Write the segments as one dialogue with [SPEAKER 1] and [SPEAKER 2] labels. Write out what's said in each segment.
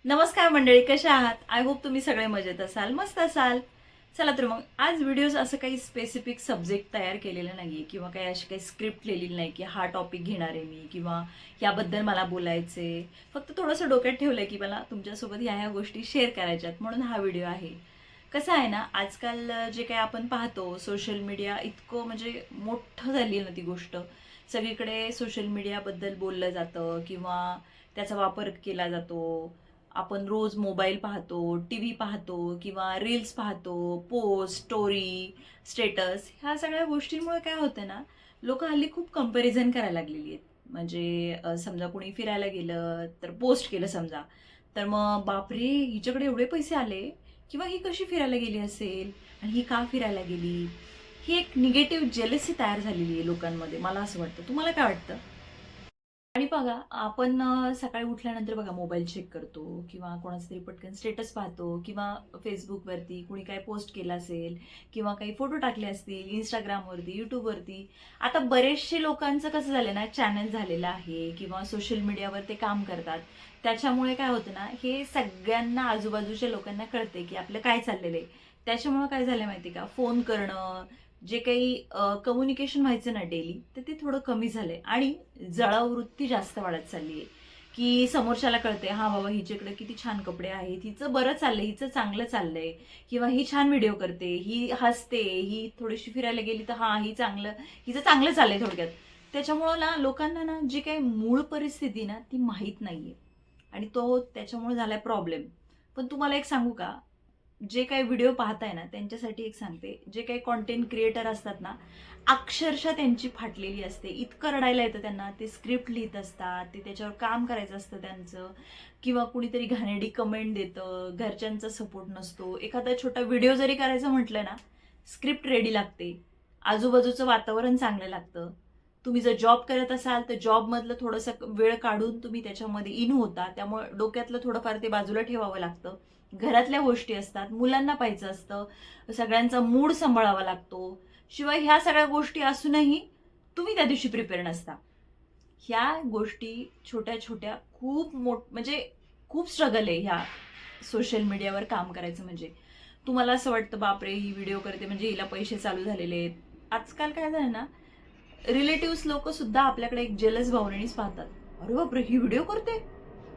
[SPEAKER 1] नमस्कार मंडळी, कशा आहात? आय होप तुम्ही सगळे मजेत असाल, मस्त असाल. चला तर मग आज व्हिडिओज असं काही स्पेसिफिक सब्जेक्ट तयार केलेलं नाहीये किंवा काही अशी काही स्क्रिप्ट लिहिलेली नाही की हा टॉपिक घेणार आहे मी किंवा याबद्दल मला बोलायचे. फक्त थोडंसं डोक्यात ठेवलंय की मला तुमच्यासोबत ह्या गोष्टी शेअर करायच्यात म्हणून हा व्हिडिओ आहे. कसं आहे ना, आजकाल जे काही आपण पाहतो सोशल मीडिया इतकं म्हणजे मोठं झाली ना ती गोष्ट. सगळीकडे सोशल मीडियाबद्दल बोललं जातं किंवा त्याचा वापर केला जातो. आपण रोज मोबाईल पाहतो, टीव्ही पाहतो किंवा रील्स पाहतो, पोस्ट, स्टोरी, स्टेटस ह्या सगळ्या गोष्टींमुळे काय होतं ना, लोक हल्ली खूप कंपॅरिझन करायला लागलेली आहेत. म्हणजे समजा कोणी फिरायला गेलं तर पोस्ट केलं समजा, तर मग बापरे, हिच्याकडे एवढे पैसे आले किंवा ही कशी फिरायला गेली असेल आणि ही का फिरायला गेली. ही एक निगेटिव्ह जेलसी तयार झालेली आहे लोकांमध्ये, मला असं वाटतं. तुम्हाला काय वाटतं? आणि बघा आपण सकाळी उठल्यानंतर बघा मोबाईल चेक करतो किंवा कोणाचं तरी पटकन स्टेटस पाहतो किंवा फेसबुकवरती कुणी काय पोस्ट केलं असेल किंवा काही फोटो टाकले असतील इंस्टाग्रामवरती, यूट्यूबवरती. आता बरेचसे लोकांचं कसं झालं ना, चॅनल झालेलं आहे किंवा सोशल मीडियावर ते काम करतात. त्याच्यामुळे काय होतं ना, हे सगळ्यांना आजूबाजूच्या लोकांना कळते की आपलं काय चाललेलं आहे. त्याच्यामुळे काय झालं माहिती का, फोन करणं, जे काही कम्युनिकेशन व्हायचं ना डेली, तर ते थोडं कमी झालंय आणि जळावृत्ती जास्त वाढत चालली आहे. की समोरच्याला कळते, हा बाबा हिच्याकडे किती छान कपडे आहेत, हिचं बरं चाललंय, हिचं चांगलं चाललंय किंवा ही छान व्हिडिओ करते, ही हसते, ही थोडीशी फिरायला गेली तर हा ही चांगलं, हिचं चांगलं चाललंय थोडक्यात. त्याच्यामुळं ना लोकांना ना जी काही मूळ परिस्थिती ना ती माहीत नाहीये आणि तो त्याच्यामुळे झालाय प्रॉब्लेम. पण तुम्हाला एक सांगू का, जे काही व्हिडिओ पाहताय ना त्यांच्यासाठी एक सांगते, जे काही कॉन्टेंट क्रिएटर असतात ना, अक्षरशः त्यांची फाटलेली असते. इतकं रडायला येतं त्यांना. ते स्क्रिप्ट लिहित असतात, ते त्याच्यावर काम करायचं असतं त्यांचं किंवा कुणीतरी घाणेरडी कमेंट देतं, घरच्यांचा सपोर्ट नसतो. एखादा छोटा व्हिडिओ जरी करायचं म्हटलं ना, स्क्रिप्ट रेडी लागते, आजूबाजूचं वातावरण चांगलं लागतं. तुम्ही जर जॉब करत असाल तर जॉबमधलं थोडंसं वेळ काढून तुम्ही त्याच्यामध्ये इन होता, त्यामुळे डोक्यातलं थोडंफार ते बाजूला ठेवावं लागतं. घरातल्या गोष्टी असतात, मुलांना पाहायचं असतं, सगळ्यांचा मूड सांभाळावा लागतो. शिवाय ह्या सगळ्या गोष्टी असूनही तुम्ही त्या दिवशी प्रिपेअर नसता. ह्या गोष्टी छोट्या छोट्या खूप म्हणजे खूप स्ट्रगल आहे ह्या सोशल मीडियावर काम करायचं म्हणजे. तुम्हाला असं वाटतं बापरे, ही व्हिडिओ करते म्हणजे हिला पैसे चालू झालेले आहेत. आजकाल काय झालं ना, रिलेटिव्ह लोक सुद्धा आपल्याकडे एक जेलस भावनेनेच पाहतात. अरे बापरे, ही व्हिडिओ करते,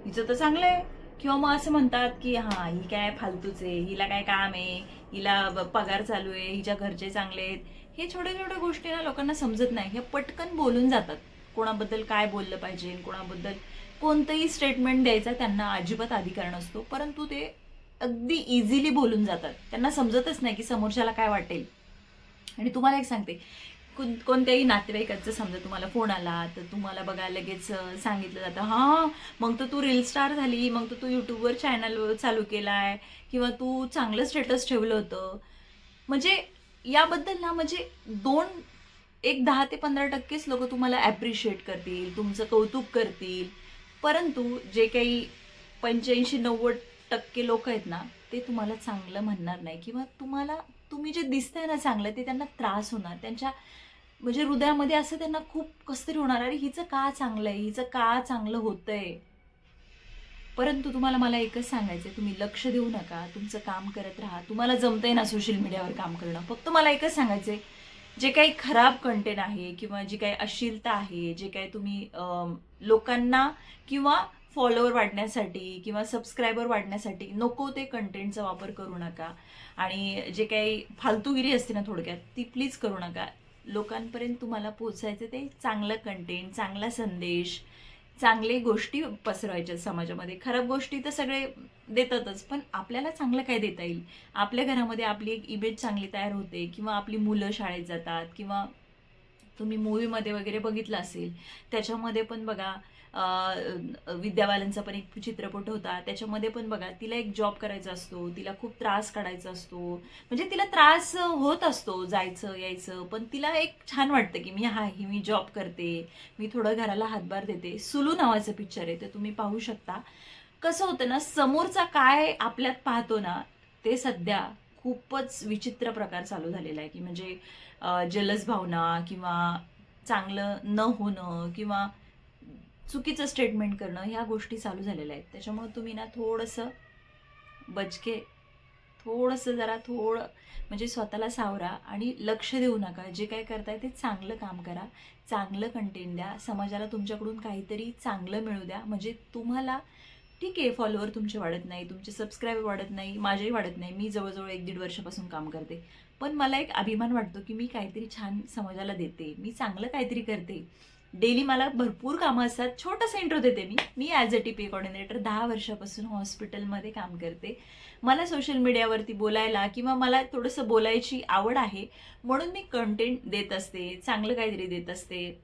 [SPEAKER 1] हिचं तर चांगलं आहे. किंवा मग असं म्हणतात की हा ही काय फालतूच आहे, हिला काय काम आहे, हिला पगार चालू आहे, हिच्या घरचे चांगले आहेत. हे छोट्या छोट्या गोष्टी ना लोकांना समजत नाही, हे पटकन बोलून जातात. कोणाबद्दल काय बोललं पाहिजे, कोणाबद्दल कोणतंही स्टेटमेंट द्यायचा त्यांना अजिबात अधिकार नसतो, परंतु ते अगदी इझिली बोलून जातात. त्यांना समजतच नाही की समोरच्याला काय वाटेल. आणि तुम्हाला एक सांगते, कोणत्याही नातेवाईकांचा समजा तुम्हाला फोन आला तर तुम्हाला बघा लगेच सांगितलं जातं, हां मग तर तू रील स्टार झाली, मग तर तू यूट्यूबवर चॅनल चालू केलाय किंवा तू चांगलं स्टेटस ठेवलं होतं. म्हणजे याबद्दल ना, म्हणजे एक 10 ते 15% लोक तुम्हाला ॲप्रिशिएट करतील, तुमचं कौतुक करतील. परंतु जे काही 85-90% लोक आहेत ना, ते तुम्हाला चांगलं म्हणणार नाही किंवा तुम्ही जे दिसतंय ना चांगलं, ते त्यांना त्रास होणार. त्यांच्या म्हणजे हृदयामध्ये असं त्यांना खूप कसं तरी होणार, अरे हिचं का चांगलं आहे, हिचं का चांगलं होतंय. परंतु तुम्हाला मला एकच सांगायचंय, तुम्ही लक्ष देऊ नका, तुमचं काम करत राहा. तुम्हाला जमतंय ना सोशल मीडियावर काम करणं. फक्त मला एकच सांगायचंय, जे काही खराब कंटेंट आहे किंवा जी काही अश्लीलता आहे, जे काही तुम्ही लोकांना किंवा फॉलोवर वाढण्यासाठी किंवा सबस्क्रायबर वाढण्यासाठी नको ते कंटेंटचा वापर करू नका. आणि जे काही फालतूगिरी असते ना थोडक्यात, ती प्लीज करू नका. लोकांपर्यंत तुम्हाला पोहोचायचं ते चांगलं कंटेंट, चांगला संदेश, चांगले गोष्टी पसरवायच्या समाजामध्ये. खराब गोष्टी तर सगळे देतातच, पण आपल्याला चांगलं काय देता येईल. आपल्या घरामध्ये आपली एक इमेज चांगली तयार होते किंवा आपली मुलं शाळेत जातात किंवा तुम्ही मूवीमध्ये वगैरे बघितलं असेल, त्याच्यामध्ये पण बघा विद्या बालनचा पण एक चित्रपट होता. त्याच्यामध्ये पण बघा, तिला एक जॉब करायचा असतो, तिला खूप त्रास काढायचा असतो, म्हणजे तिला त्रास होत असतो जायचं यायचं, पण तिला एक छान वाटतं की मी जॉब करते, मी थोडं घराला हातभार देते. सुलू नावाचं पिक्चर आहे, ते तुम्ही पाहू शकता. कसं होतं ना, समोरचा काय आपल्यात पाहतो ना, ते सध्या खूपच विचित्र प्रकार चालू झालेला आहे की म्हणजे जलस भावना किंवा चांगलं न होणं किंवा चुकीचं स्टेटमेंट करणं, ह्या गोष्टी चालू झालेल्या आहेत. त्याच्यामुळे तुम्ही ना थोडंसं बचके, थोडं म्हणजे स्वतःला सावरा आणि लक्ष देऊ नका. जे काय करताय ते चांगलं काम करा, चांगलं कंटेंट द्या, समाजाला तुमच्याकडून काहीतरी चांगलं मिळू द्या. म्हणजे तुम्हाला ठीक आहे, फॉलोअर तुमचे वाढत नाही, तुमचे सबस्क्राईबर वाढत नाही, माझेही वाढत नाही. मी जवळजवळ 1-1.5 वर्षापासून काम करते. पण मला एक अभिमान वाटतो की मी काहीतरी छान समाजाला देते, मी चांगलं काहीतरी करते. डेली मला भरपूर कामं असतात. छोटासा इंट्रो देते मी ॲज अ टी कोऑर्डिनेटर 10 वर्षापासून हॉस्पिटलमध्ये काम करते. मला सोशल मीडियावरती बोलायला किंवा मला थोडंसं बोलायची आवड आहे, म्हणून मी कंटेंट देत असते, चांगलं काहीतरी देत असते.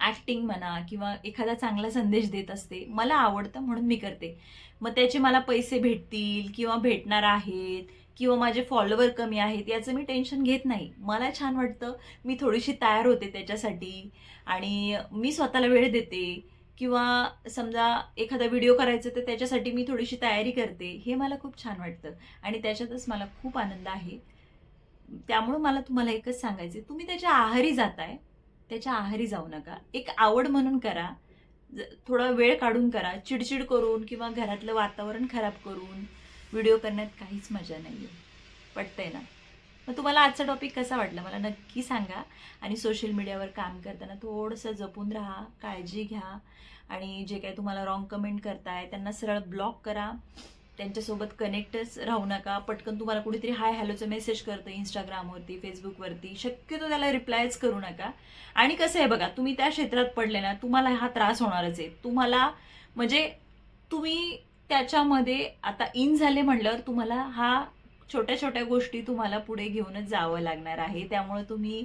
[SPEAKER 1] ॲक्टिंग म्हणा किंवा एखादा चांगला संदेश देत असते. मला आवडतं म्हणून मी करते. मग त्याचे मला पैसे भेटतील किंवा भेटणार आहेत किंवा माझे फॉलोवर कमी आहेत याचं मी टेन्शन घेत नाही. मला छान वाटतं, मी थोडीशी तयार होते त्याच्यासाठी आणि मी स्वतःला वेळ देते किंवा समजा एखादा व्हिडिओ करायचा तर त्याच्यासाठी मी थोडीशी तयारी करते. हे मला खूप छान वाटतं आणि त्याच्यातच मला खूप आनंद आहे. त्यामुळं मला तुम्हाला एकच सांगायचं आहे, तुम्ही त्याच्या आहारी जाताय, त्याच्या आहारी जाऊ नका. एक आवड म्हणून करा, थोडा वेळ काढून करा. चिडचिड करून किंवा घरातलं वातावरण खराब करून व्हिडिओ करण्यात काहीच मजा नाही आहे. पटतंय ना? मग तुम्हाला आजचा टॉपिक कसा वाटला मला नक्की सांगा. आणि सोशल मीडियावर काम करताना थोडंसं जपून राहा, काळजी घ्या आणि जे काही तुम्हाला रॉंग कमेंट करताय त्यांना सरळ ब्लॉक करा. त्यांच्यासोबत कनेक्टच राहू नका. पटकन तुम्हाला कुणीतरी हाय हॅलोचं मेसेज करतं इंस्टाग्रामवरती, फेसबुकवरती, शक्यतो त्याला रिप्लायच करू नका. आणि कसं आहे बघा, तुम्ही त्या क्षेत्रात पडले ना, तुम्हाला हा त्रास होणारच आहे. तुम्हाला म्हणजे तुम्ही त्याच्यामध्ये आता इन झाले म्हटल्यावर तुम्हाला हा छोट्या छोट्या गोष्टी तुम्हाला पुढे घेऊनच जावं लागणार आहे. त्यामुळे तुम्ही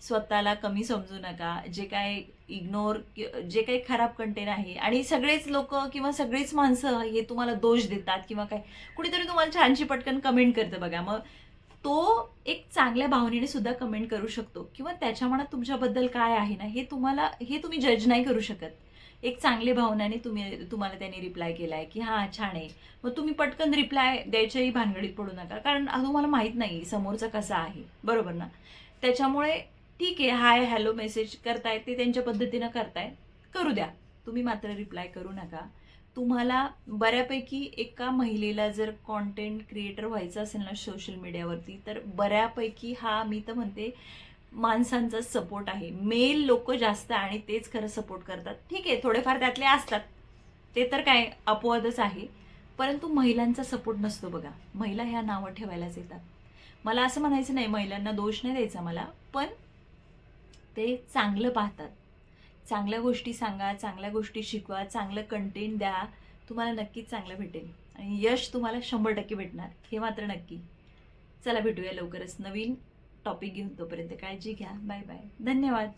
[SPEAKER 1] स्वतःला कमी समजू नका. जे काय इग्नोर, जे काही खराब कंटेंट आहे आणि सगळेच लोक किंवा सगळीच माणसं हे तुम्हाला दोष देतात किंवा काय, कुणीतरी तुम्हाला छानशी पटकन कमेंट करतं बघा, मग तो एक चांगल्या भावनेने सुद्धा कमेंट करू शकतो किंवा त्याच्या मनात तुमच्याबद्दल काय आहे ना हे तुम्ही जज नाही करू शकत. एक चांगल्या भावनाने तुम्हाला त्याने रिप्लाय केलाय की हां छान आहे, मग तुम्ही पटकन रिप्लाय द्यायच्याही भानगडीत पडू नका, कारण तुम्हाला माहित नाही समोरचा कसा आहे, बरोबर ना? त्याच्यामुळे ठीक आहे, हाय हॅलो मेसेज करताय ते त्यांच्या पद्धतीनं करताय, करू द्या. तुम्ही मात्र रिप्लाय करू नका. तुम्हाला बऱ्यापैकी एका महिलेला जर कॉन्टेंट क्रिएटर व्हायचं असेल ना सोशल मीडियावरती, तर बऱ्यापैकी हा मी तर म्हणते माणसांचा सपोर्ट आहे. मेल लोक जास्त आणि तेच खरं सपोर्ट करतात. ठीक आहे, थोडेफार त्यातले असतात, ते तर काय अपवादच आहे. परंतु महिलांचा सपोर्ट नसतो बघा. महिला ह्या नावं ठेवायलाच येतात. मला असं म्हणायचं नाही, महिलांना दोष नाही द्यायचा मला, पण ते चांगलं पाहतात. चांगल्या गोष्टी सांगा, चांगल्या गोष्टी शिकवा, चांगलं कंटेंट द्या. तुम्हाला नक्कीच चांगलं भेटेल आणि यश तुम्हाला 100% भेटणार, हे मात्र नक्की. चला भेटूया लवकरच नवीन टॉपिक घेऊन. तोपर्यंत काळजी घ्या. Bye bye. धन्यवाद.